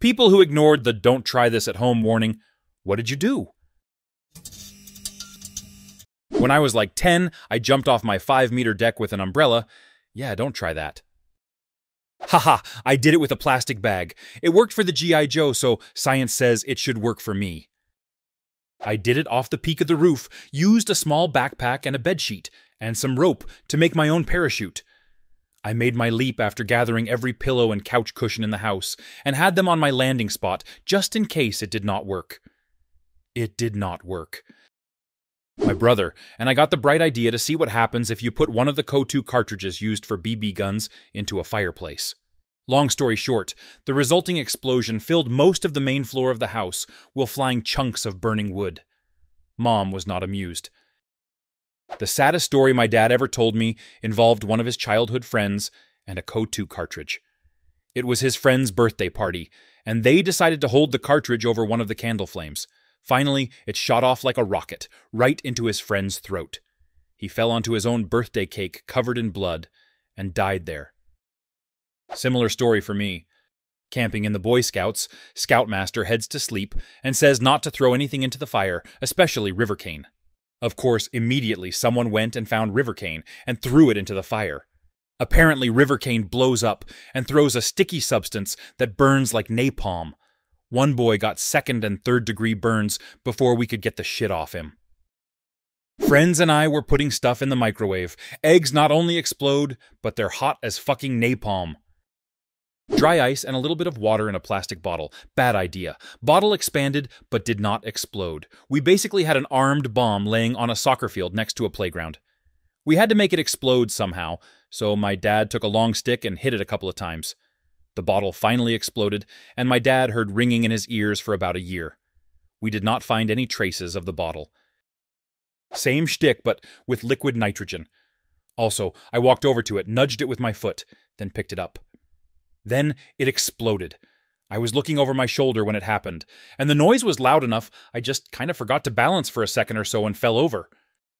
People who ignored the "don't try this at home" warning, what did you do? When I was like 10, I jumped off my 5-meter deck with an umbrella. Yeah, don't try that. Haha, I did it with a plastic bag. It worked for the G.I. Joe, so science says it should work for me. I did it off the peak of the roof, used a small backpack and a bedsheet, and some rope to make my own parachute. I made my leap after gathering every pillow and couch cushion in the house, and had them on my landing spot, just in case it did not work. It did not work. My brother and I got the bright idea to see what happens if you put one of the CO2 cartridges used for BB guns into a fireplace. Long story short, the resulting explosion filled most of the main floor of the house, while flying chunks of burning wood. Mom was not amused. The saddest story my dad ever told me involved one of his childhood friends and a CO2 cartridge. It was his friend's birthday party, and they decided to hold the cartridge over one of the candle flames. Finally, it shot off like a rocket, right into his friend's throat. He fell onto his own birthday cake covered in blood, and died there. Similar story for me. Camping in the Boy Scouts, Scoutmaster heads to sleep and says not to throw anything into the fire, especially river cane. Of course, immediately someone went and found river cane and threw it into the fire. Apparently, river cane blows up and throws a sticky substance that burns like napalm. One boy got 2nd and 3rd degree burns before we could get the shit off him. Friends and I were putting stuff in the microwave. Eggs not only explode, but they're hot as fucking napalm. Dry ice and a little bit of water in a plastic bottle. Bad idea. Bottle expanded, but did not explode. We basically had an armed bomb laying on a soccer field next to a playground. We had to make it explode somehow, so my dad took a long stick and hit it a couple of times. The bottle finally exploded, and my dad heard ringing in his ears for about a year. We did not find any traces of the bottle. Same shtick, but with liquid nitrogen. Also, I walked over to it, nudged it with my foot, then picked it up. Then it exploded. I was looking over my shoulder when it happened, and the noise was loud enough I just kind of forgot to balance for a second or so and fell over.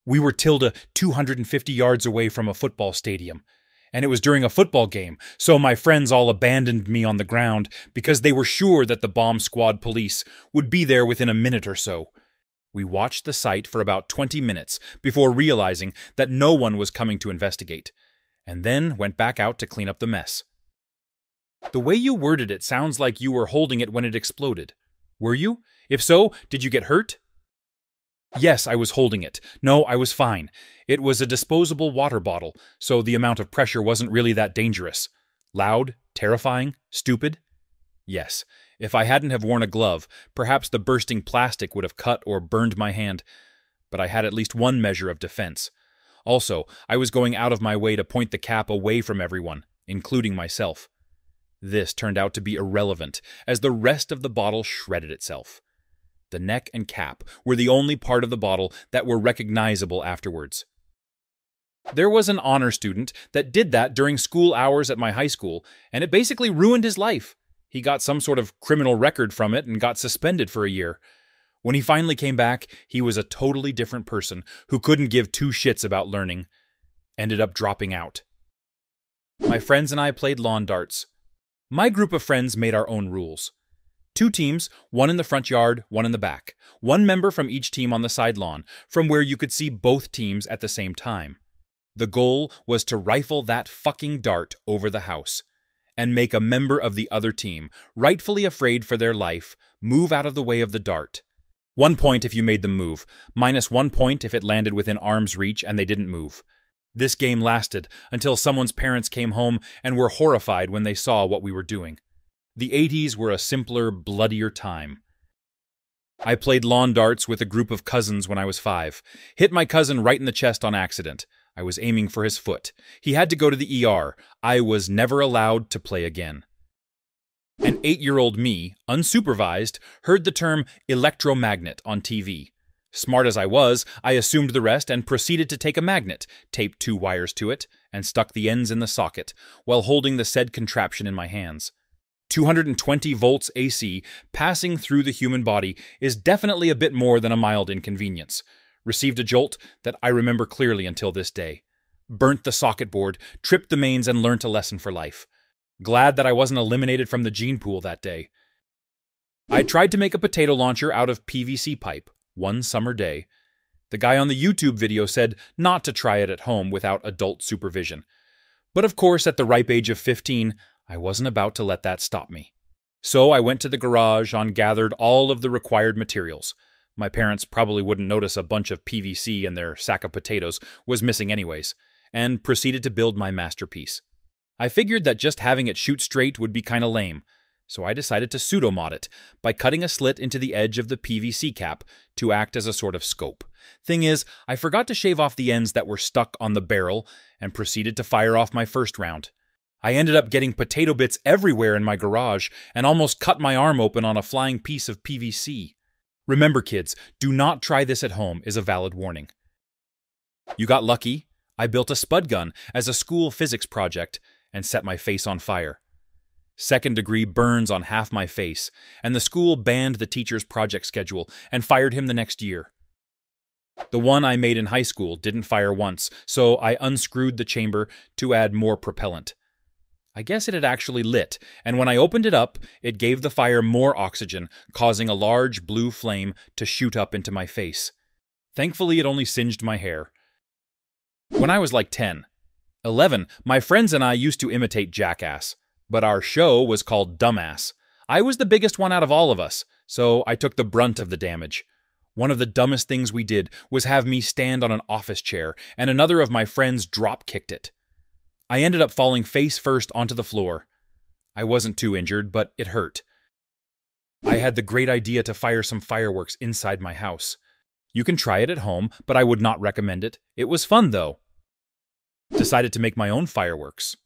We were 250 yards away from a football stadium. And it was during a football game, so my friends all abandoned me on the ground because they were sure that the bomb squad police would be there within a minute or so. We watched the site for about 20 minutes before realizing that no one was coming to investigate, and then went back out to clean up the mess. The way you worded it sounds like you were holding it when it exploded. Were you? If so, did you get hurt? Yes, I was holding it. No, I was fine. It was a disposable water bottle, so the amount of pressure wasn't really that dangerous. Loud? Terrifying? Stupid? Yes. If I hadn't have worn a glove, perhaps the bursting plastic would have cut or burned my hand, but I had at least one measure of defense. Also, I was going out of my way to point the cap away from everyone, including myself. This turned out to be irrelevant, as the rest of the bottle shredded itself. The neck and cap were the only part of the bottle that were recognizable afterwards. There was an honor student that did that during school hours at my high school, and it basically ruined his life. He got some sort of criminal record from it and got suspended for a year. When he finally came back, he was a totally different person who couldn't give two shits about learning. Ended up dropping out. My friends and I played lawn darts. My group of friends made our own rules. 2 teams, one in the front yard, one in the back. 1 member from each team on the side lawn, from where you could see both teams at the same time. The goal was to rifle that fucking dart over the house, and make a member of the other team, rightfully afraid for their life, move out of the way of the dart. 1 point if you made them move, minus 1 point if it landed within arm's reach and they didn't move. This game lasted until someone's parents came home and were horrified when they saw what we were doing. The 80s were a simpler, bloodier time. I played lawn darts with a group of cousins when I was 5. Hit my cousin right in the chest on accident. I was aiming for his foot. He had to go to the ER. I was never allowed to play again. An 8-year-old me, unsupervised, heard the term electromagnet on TV. Smart as I was, I assumed the rest and proceeded to take a magnet, taped 2 wires to it, and stuck the ends in the socket, while holding the said contraption in my hands. 220 volts AC passing through the human body is definitely a bit more than a mild inconvenience. Received a jolt that I remember clearly until this day. Burnt the socket board, tripped the mains, and learnt a lesson for life. Glad that I wasn't eliminated from the gene pool that day. I tried to make a potato launcher out of PVC pipe one summer day. The guy on the YouTube video said not to try it at home without adult supervision. But of course, at the ripe age of 15, I wasn't about to let that stop me. So I went to the garage and gathered all of the required materials. My parents probably wouldn't notice a bunch of PVC in their sack of potatoes was missing anyways, and proceeded to build my masterpiece. I figured that just having it shoot straight would be kinda lame, so I decided to pseudo-mod it by cutting a slit into the edge of the PVC cap to act as a sort of scope. Thing is, I forgot to shave off the ends that were stuck on the barrel and proceeded to fire off my first round. I ended up getting potato bits everywhere in my garage and almost cut my arm open on a flying piece of PVC. Remember, kids, do not try this at home is a valid warning. You got lucky? I built a spud gun as a school physics project and set my face on fire. Second-degree burns on half my face, and the school banned the teacher's project schedule and fired him the next year. The one I made in high school didn't fire once, so I unscrewed the chamber to add more propellant. I guess it had actually lit, and when I opened it up, it gave the fire more oxygen, causing a large blue flame to shoot up into my face. Thankfully, it only singed my hair. When I was like 10, 11, my friends and I used to imitate Jackass, but our show was called Dumbass. I was the biggest one out of all of us, so I took the brunt of the damage. One of the dumbest things we did was have me stand on an office chair, and another of my friends drop-kicked it. I ended up falling face first onto the floor. I wasn't too injured, but it hurt. I had the great idea to fire some fireworks inside my house. You can try it at home, but I would not recommend it. It was fun, though. Decided to make my own fireworks.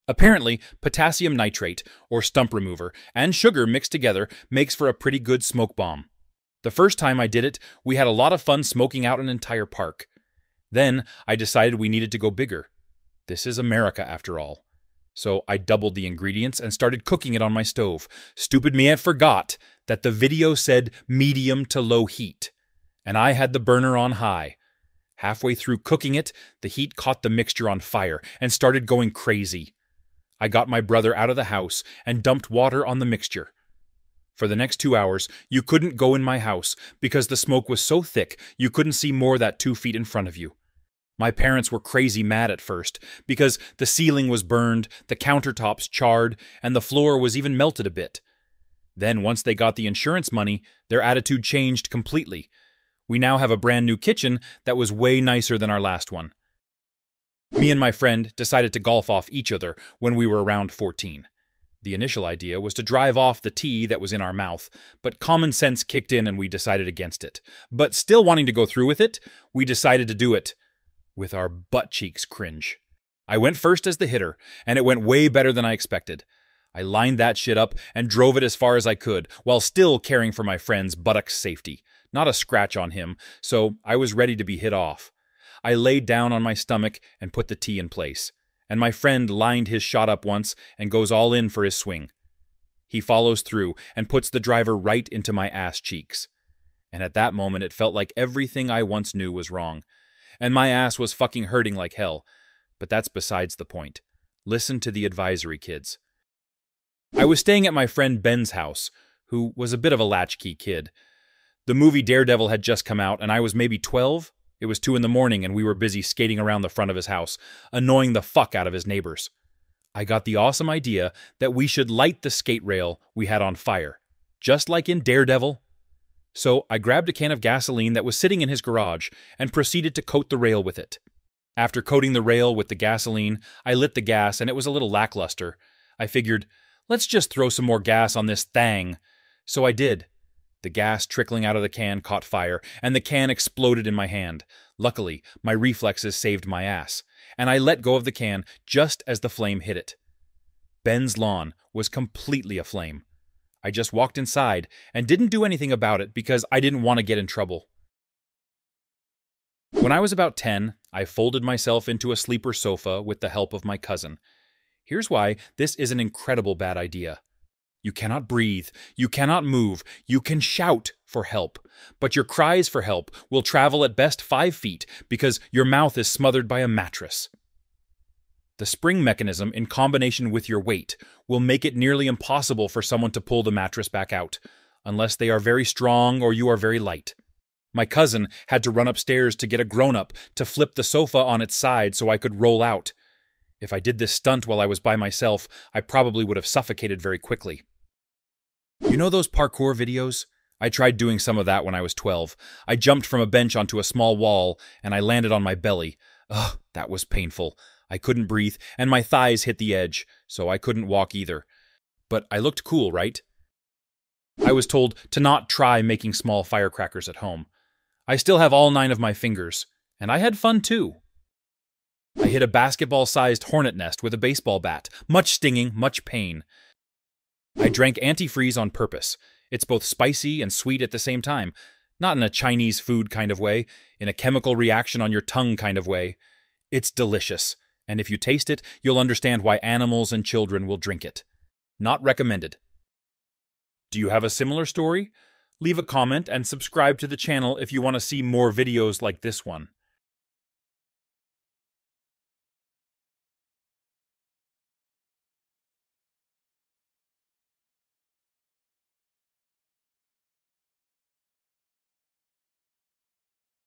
Apparently, potassium nitrate, or stump remover, and sugar mixed together makes for a pretty good smoke bomb. The first time I did it, we had a lot of fun smoking out an entire park. Then, I decided we needed to go bigger. This is America, after all. So I doubled the ingredients and started cooking it on my stove. Stupid me, I forgot that the video said medium to low heat, and I had the burner on high. Halfway through cooking it, the heat caught the mixture on fire and started going crazy. I got my brother out of the house and dumped water on the mixture. For the next 2 hours, you couldn't go in my house because the smoke was so thick you couldn't see more than 2 feet in front of you. My parents were crazy mad at first because the ceiling was burned, the countertops charred, and the floor was even melted a bit. Then once they got the insurance money, their attitude changed completely. We now have a brand new kitchen that was way nicer than our last one. Me and my friend decided to golf off each other when we were around 14. The initial idea was to drive off the tea that was in our mouth, but common sense kicked in and we decided against it. But still wanting to go through with it, we decided to do it with our butt cheeks cringe. I went first as the hitter, and it went way better than I expected. I lined that shit up and drove it as far as I could, while still caring for my friend's buttocks safety. Not a scratch on him, so I was ready to be hit off. I laid down on my stomach and put the tee in place, and my friend lined his shot up once and goes all in for his swing. He follows through and puts the driver right into my ass cheeks. And at that moment it felt like everything I once knew was wrong. And my ass was fucking hurting like hell. But that's besides the point. Listen to the advisory, kids. I was staying at my friend Ben's house, who was a bit of a latchkey kid. The movie Daredevil had just come out, and I was maybe 12. It was 2 a.m, and we were busy skating around the front of his house, annoying the fuck out of his neighbors. I got the awesome idea that we should light the skate rail we had on fire, just like in Daredevil. So I grabbed a can of gasoline that was sitting in his garage and proceeded to coat the rail with it. After coating the rail with the gasoline, I lit the gas and it was a little lackluster. I figured, let's just throw some more gas on this thing. So I did. The gas trickling out of the can caught fire, and the can exploded in my hand. Luckily, my reflexes saved my ass, and I let go of the can just as the flame hit it. Ben's lawn was completely aflame. I just walked inside and didn't do anything about it because I didn't want to get in trouble. When I was about 10, I folded myself into a sleeper sofa with the help of my cousin. Here's why this is an incredible bad idea. You cannot breathe, you cannot move, you can shout for help, but your cries for help will travel at best 5 feet because your mouth is smothered by a mattress. The spring mechanism, in combination with your weight, will make it nearly impossible for someone to pull the mattress back out, unless they are very strong or you are very light. My cousin had to run upstairs to get a grown-up to flip the sofa on its side so I could roll out. If I did this stunt while I was by myself, I probably would have suffocated very quickly. You know those parkour videos? I tried doing some of that when I was 12. I jumped from a bench onto a small wall, and I landed on my belly. Ugh, that was painful. I couldn't breathe, and my thighs hit the edge, so I couldn't walk either. But I looked cool, right? I was told to not try making small firecrackers at home. I still have all 9 of my fingers, and I had fun too. I hit a basketball-sized hornet nest with a baseball bat. Much stinging, much pain. I drank antifreeze on purpose. It's both spicy and sweet at the same time. Not in a Chinese food kind of way, in a chemical reaction on your tongue kind of way. It's delicious, and if you taste it, you'll understand why animals and children will drink it. Not recommended. Do you have a similar story? Leave a comment and subscribe to the channel if you want to see more videos like this one.